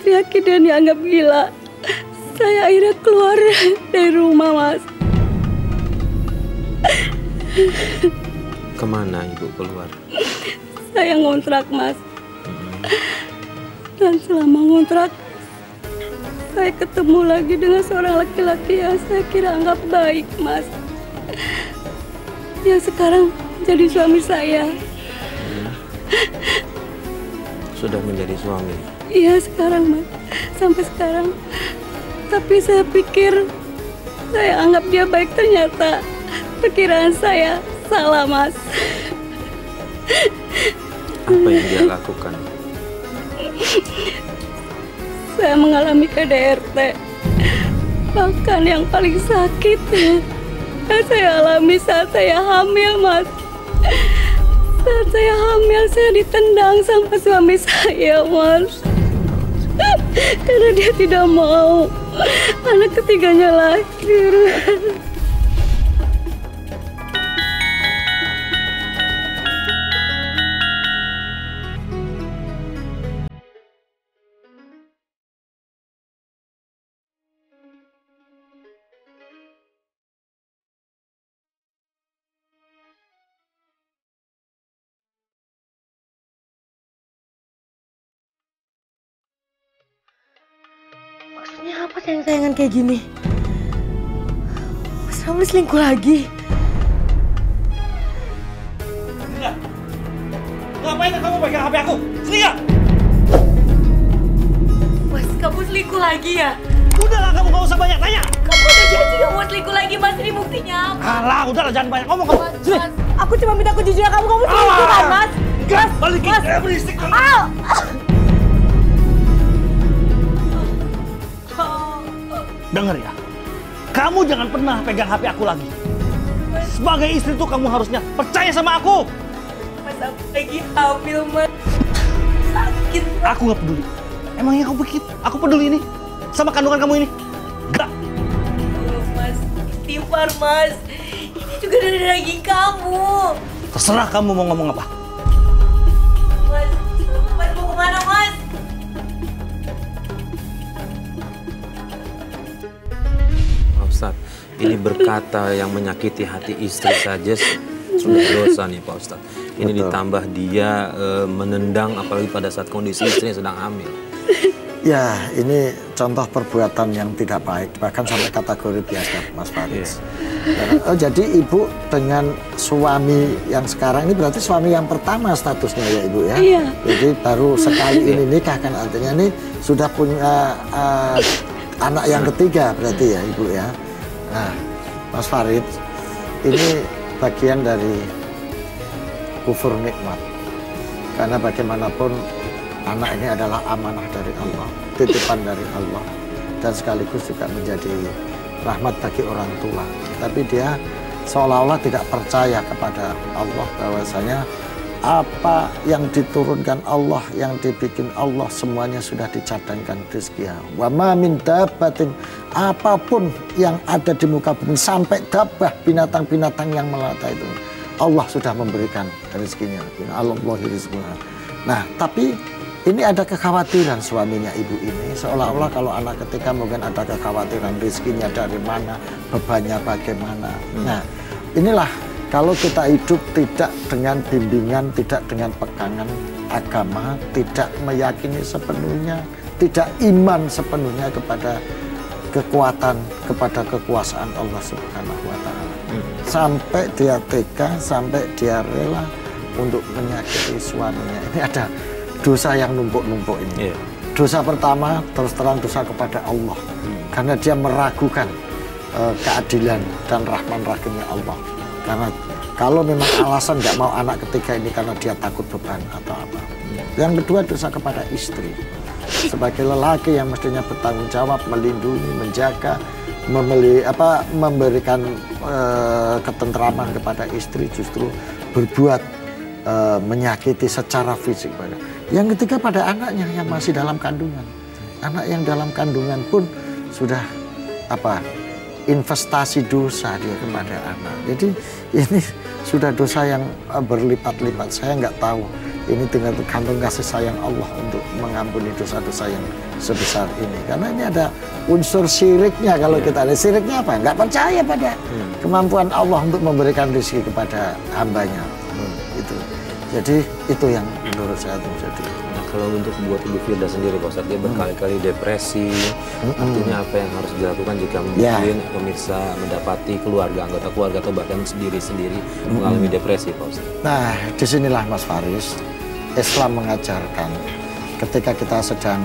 teriaki dan dianggap gila. Saya akhirnya keluar dari rumah, Mas. Kemana ibu keluar? Saya ngontrak, Mas. Dan selama ngontrak, saya ketemu lagi dengan seorang laki-laki yang saya kira anggap baik, Mas. Yang sekarang jadi suami saya. Sudah menjadi suami? Iya, sekarang, Mas. Sampai sekarang. Tapi saya pikir, saya anggap dia baik, ternyata perkiraan saya salah, Mas. Apa yang dia lakukan? Saya mengalami KDRT. Bahkan yang paling sakit yang saya alami saat saya hamil, Mas. Saat saya hamil, saya ditendang sama suami saya, Mas. Karena dia tidak mau anak ketiganya lahir. Maksudnya apa sayang-sayangan kayak gini? Mas Ramli selingkuh lagi? Enggak. Ngapain kamu pegang HP aku? Selingkuh! Mas, kamu selingkuh lagi ya? Udahlah, kamu gak usah banyak tanya. Kamu udah janji gak mau selingkuh lagi, Mas. Ini buktinya apa? Alah, udahlah, jangan banyak ngomong kamu. Sini. Mas, aku cuma minta kejujuran kamu selingkuh kan, Mas? Enggak, balikin. Berisik kamu. Dengar ya, kamu jangan pernah pegang HP aku lagi. Sebagai istri tuh kamu harusnya percaya sama aku. Mas, aku lagi hamil, Mas. Sakit. Aku gak peduli. Emangnya kamu pikir aku peduli ini sama kandungan kamu ini? Enggak. Oh, Mas, istighfar, Mas. Ini juga dari daging kamu. Terserah kamu mau ngomong apa. Mas mau kemana, Mas? Ustadz, ini berkata yang menyakiti hati istri saja sudah dosa nih Pak Ustadz. Ini betul. Ditambah dia menendang apalagi pada saat kondisi istrinya sedang hamil. Ya, ini contoh perbuatan yang tidak baik, bahkan sampai kategori biasa, Mas Faris. Yeah. Jadi ibu dengan suami yang sekarang ini berarti suami yang pertama statusnya ya ibu ya? Iya. Jadi baru sekali ini nikah kan, artinya ini sudah punya anak yang ketiga berarti ya ibu ya. Nah, Mas Farid, ini bagian dari kufur nikmat. Karena bagaimanapun anak ini adalah amanah dari Allah, titipan dari Allah, dan sekaligus juga menjadi rahmat bagi orang tua. Tapi dia seolah-olah tidak percaya kepada Allah bahwasanya apa yang diturunkan Allah, yang dibikin Allah, semuanya sudah dicadangkan rezekinya. Wa ma min dabbatin, apapun yang ada di muka bumi sampai dabbah binatang-binatang yang melata itu, Allah sudah memberikan rezekinya. Allahi rizquha. Nah, tapi ini ada kekhawatiran suaminya ibu ini, seolah-olah kalau anak ketiga mungkin ada kekhawatiran rezekinya dari mana, bebannya bagaimana. Nah, inilah kalau kita hidup tidak dengan bimbingan, tidak dengan pegangan agama, tidak meyakini sepenuhnya, tidak iman sepenuhnya kepada kekuatan, kepada kekuasaan Allah Subhanahu wa Ta'ala. Sampai dia tega, sampai dia rela untuk menyakiti suaminya. Ini ada dosa yang numpuk-numpuk ini. Yeah. Dosa pertama terus terang dosa kepada Allah. Karena dia meragukan keadilan dan rahman rahimnya Allah. Karena kalau memang alasan nggak mau anak ketiga ini karena dia takut beban atau apa. Yang kedua dosa kepada istri. Sebagai lelaki yang mestinya bertanggung jawab, melindungi, menjaga, memberikan ketentraman kepada istri, justru berbuat menyakiti secara fisik pada. Yang ketiga pada anaknya yang masih dalam kandungan. Anak yang dalam kandungan pun sudah investasi dosa dia kepada anak. Jadi ini sudah dosa yang berlipat-lipat. Saya nggak tahu ini dengan kantong kasih sayang Allah untuk mengampuni dosa-dosa yang sebesar ini. Karena ini ada unsur syiriknya kalau kita lihat. Syiriknya apa? Nggak percaya pada kemampuan Allah untuk memberikan rezeki kepada hambanya. Itu. Jadi itu yang menurut saya terjadi. Nah, kalau untuk buat Ibu Firda sendiri, Pak Ustadz, dia berkali-kali depresi. Artinya apa yang harus dilakukan jika mungkin pemirsa mendapati keluarga, anggota keluarga atau bahkan sendiri-sendiri mengalami depresi, Pak Ustadz? Nah, disinilah Mas Faris, Islam mengajarkan ketika kita sedang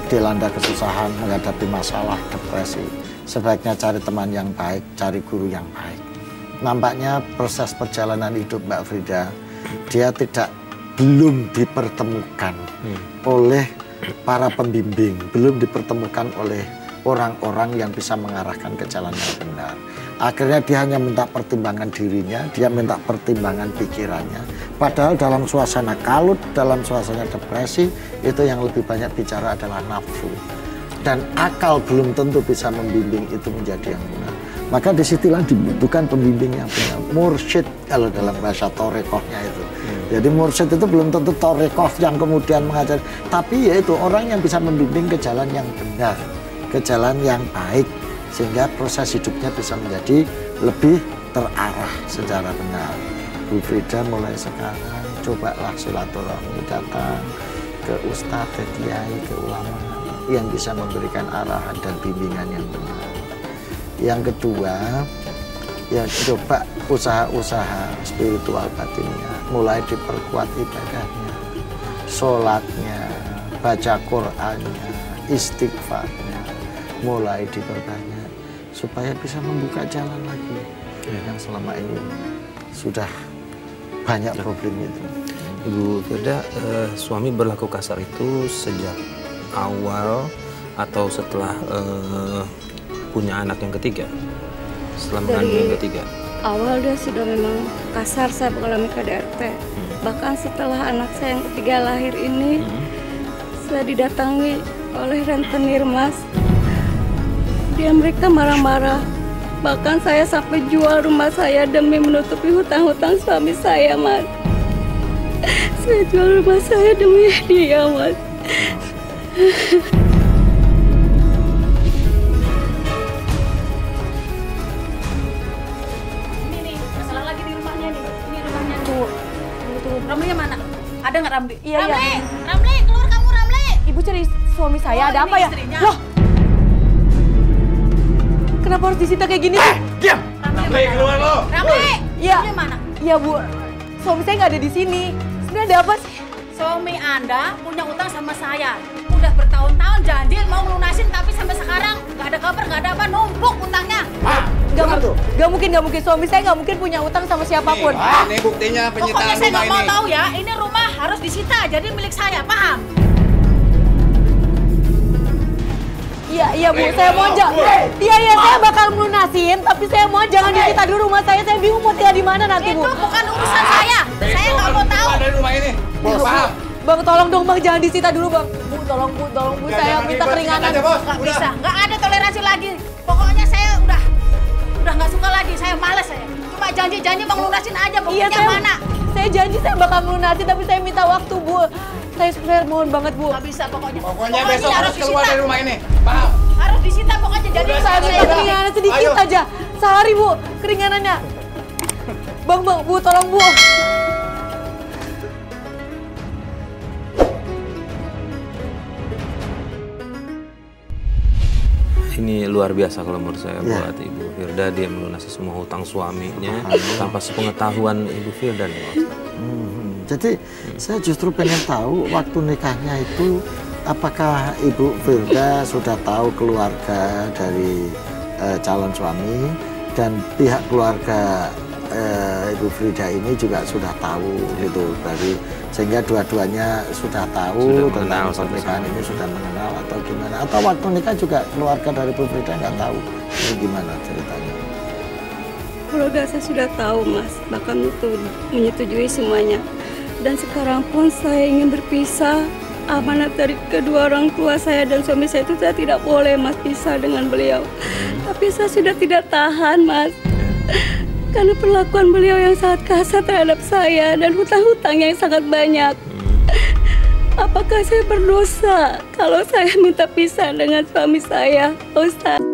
dilanda kesusahan, menghadapi masalah depresi, sebaiknya cari teman yang baik, cari guru yang baik. Nampaknya proses perjalanan hidup Mbak Frida, dia belum dipertemukan oleh para pembimbing, belum dipertemukan oleh orang-orang yang bisa mengarahkan ke jalan yang benar. Akhirnya dia hanya minta pertimbangan dirinya, dia minta pertimbangan pikirannya. Padahal dalam suasana kalut, dalam suasana depresi, itu yang lebih banyak bicara adalah nafsu. Dan akal belum tentu bisa membimbing itu menjadi yang benar. Maka disitulah dibutuhkan pembimbing yang benar. Mursyid kalau dalam bahasa torekohnya itu. Jadi mursyid itu belum tentu torekoh yang kemudian mengajar. Tapi yaitu orang yang bisa membimbing ke jalan yang benar. Ke jalan yang baik. Sehingga proses hidupnya bisa menjadi lebih terarah secara benar. Bu Frida mulai sekarang cobalah silaturahmi, datang ke ustadz, ke kiai, ke ulama yang bisa memberikan arahan dan bimbingan yang benar. Yang kedua, ya coba usaha-usaha spiritual batinnya, mulai diperkuat ibadahnya, sholatnya, baca Qur'annya, istighfarnya, mulai diperbanyak supaya bisa membuka jalan lagi yang selama ini sudah banyak problem itu. Ibu Firda, suami berlaku kasar itu sejak awal atau setelah punya anak yang ketiga? Setelah mengandung yang ketiga? Awal dia sudah memang kasar, saya mengalami KDRT. Bahkan setelah anak saya yang ketiga lahir ini, saya didatangi oleh rentenir, Mas. Mereka marah-marah. Bahkan saya sampai jual rumah saya demi menutupi hutang-hutang suami saya, Mas. Saya jual rumah saya demi dia, Mas. Ramli mana? Ada nggak Ramli? Iya, Ramli, iya. Ramli, keluar kamu Ramli. Ibu cari suami saya, ada apa ya? Istrinya. Loh, kenapa harus disita kayak gini sih? Diam! Ramli, keluar lo! Ramli, Iya. Ramli mana? Iya Bu, suami saya nggak ada di sini. Sebenarnya ada apa sih? Suami Anda punya utang sama saya. Udah bertahun-tahun janji mau lunasin, tapi sampai sekarang nggak ada kabar, nggak ada apa, numpuk utangnya. Gak mungkin suami saya nggak mungkin punya utang sama siapapun. Ini buktinya Pokoknya penyitaan saya rumah nggak mau ini. tahu ya, ini rumah harus disita, jadi milik saya, paham? Iya Bu, saya mau Iya, saya bakal melunasin, tapi saya mau jangan disita dulu rumah saya bingung mau tinggal di mana nanti Bu. Itu bukan urusan saya nggak mau tahu. Keluar dari rumah ini. Bos, Paham? Bang, tolong dong Bang, jangan disita dulu Bang. Bu, tolong Bu, saya jangan minta ribet, keringanan. sikat aja, Bos. Nggak Udah. bisa, nggak ada toleransi lagi. Pokoknya saya udah nggak suka lagi, saya malas saya. Cuma janji-janji mau lunasin aja, buktinya mana? Saya janji saya bakal melunasi, tapi saya minta waktu Bu. Saya mohon banget Bu. Nggak bisa pokoknya. Pokoknya besok harus keluar disita. dari rumah ini. Paham? Harus disita pokoknya, jadi Udah, Saya minta Udah. keringanan sedikit Ayo. aja. Sehari Bu, keringanannya. Bang, Bu, tolong Bu. Ini luar biasa kalau menurut saya buat Ibu Firda, dia melunasi semua hutang suaminya tanpa sepengetahuan Ibu Firda nih, Pak Ustadz. Jadi saya justru pengen tahu waktu nikahnya itu apakah Ibu Firda sudah tahu keluarga dari calon suami dan pihak keluarga Ibu Frida ini juga sudah tahu gitu dari sehingga dua-duanya sudah tahu Sudah mengenal tentang pernikahan ini, sudah mengenal atau gimana, atau waktu nikah juga keluarga dari Ibu Frida nggak tahu ini gimana ceritanya? Keluarga saya sudah tahu, Mas, bahkan itu menyetujui semuanya. Dan sekarang pun saya ingin berpisah. Amanat dari kedua orang tua saya dan suami saya itu saya tidak boleh, Mas, pisah dengan beliau. Tapi saya sudah tidak tahan, Mas. karena perlakuan beliau yang sangat kasar terhadap saya dan hutang-hutang yang sangat banyak. Apakah saya berdosa kalau saya minta pisah dengan suami saya, Pak Ustadz?